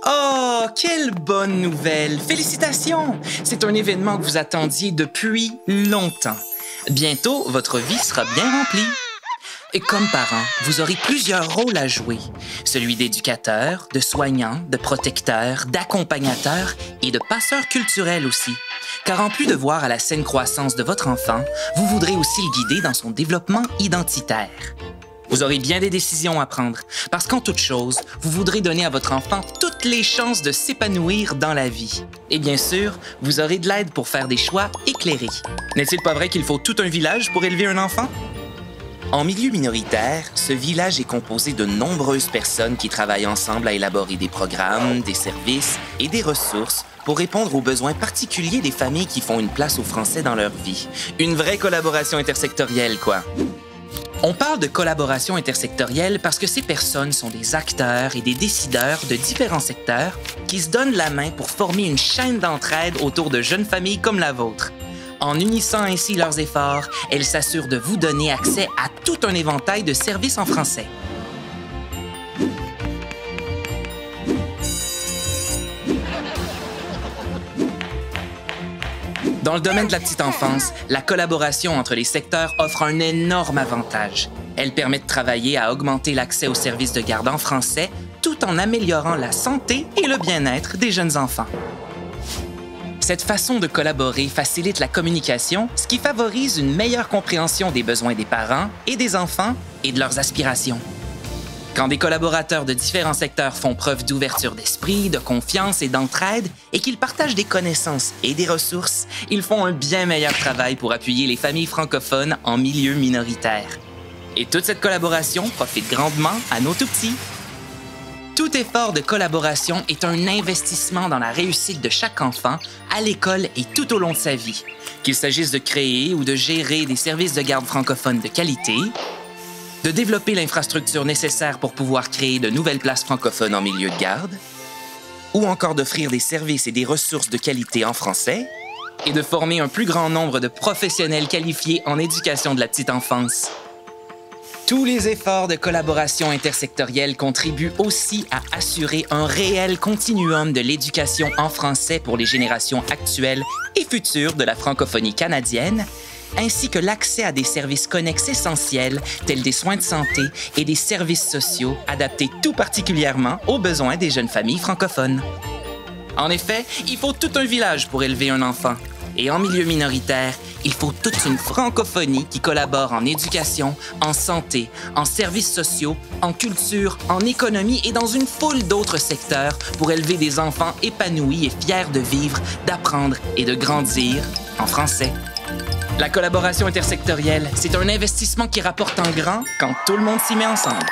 Oh, quelle bonne nouvelle! Félicitations! C'est un événement que vous attendiez depuis longtemps. Bientôt, votre vie sera bien remplie. Et comme parent, vous aurez plusieurs rôles à jouer. Celui d'éducateur, de soignant, de protecteur, d'accompagnateur et de passeur culturel aussi. Car en plus de voir à la saine croissance de votre enfant, vous voudrez aussi le guider dans son développement identitaire. Vous aurez bien des décisions à prendre, parce qu'en toute chose, vous voudrez donner à votre enfant toutes les chances de s'épanouir dans la vie. Et bien sûr, vous aurez de l'aide pour faire des choix éclairés. N'est-il pas vrai qu'il faut tout un village pour élever un enfant? En milieu minoritaire, ce village est composé de nombreuses personnes qui travaillent ensemble à élaborer des programmes, des services et des ressources pour répondre aux besoins particuliers des familles qui font une place au français dans leur vie. Une vraie collaboration intersectorielle, quoi. On parle de collaboration intersectorielle parce que ces personnes sont des acteurs et des décideurs de différents secteurs qui se donnent la main pour former une chaîne d'entraide autour de jeunes familles comme la vôtre. En unissant ainsi leurs efforts, elles s'assurent de vous donner accès à tout un éventail de services en français. Dans le domaine de la petite enfance, la collaboration entre les secteurs offre un énorme avantage. Elle permet de travailler à augmenter l'accès aux services de garde en français tout en améliorant la santé et le bien-être des jeunes enfants. Cette façon de collaborer facilite la communication, ce qui favorise une meilleure compréhension des besoins des parents et des enfants et de leurs aspirations. Quand des collaborateurs de différents secteurs font preuve d'ouverture d'esprit, de confiance et d'entraide et qu'ils partagent des connaissances et des ressources, ils font un bien meilleur travail pour appuyer les familles francophones en milieu minoritaire. Et toute cette collaboration profite grandement à nos tout-petits. Tout effort de collaboration est un investissement dans la réussite de chaque enfant à l'école et tout au long de sa vie. Qu'il s'agisse de créer ou de gérer des services de garde francophones de qualité, de développer l'infrastructure nécessaire pour pouvoir créer de nouvelles places francophones en milieu de garde, ou encore d'offrir des services et des ressources de qualité en français, et de former un plus grand nombre de professionnels qualifiés en éducation de la petite enfance. Tous les efforts de collaboration intersectorielle contribuent aussi à assurer un réel continuum de l'éducation en français pour les générations actuelles et futures de la francophonie canadienne, ainsi que l'accès à des services connexes essentiels tels des soins de santé et des services sociaux adaptés tout particulièrement aux besoins des jeunes familles francophones. En effet, il faut tout un village pour élever un enfant. Et en milieu minoritaire, il faut toute une francophonie qui collabore en éducation, en santé, en services sociaux, en culture, en économie et dans une foule d'autres secteurs pour élever des enfants épanouis et fiers de vivre, d'apprendre et de grandir en français. La collaboration intersectorielle, c'est un investissement qui rapporte en grand quand tout le monde s'y met ensemble.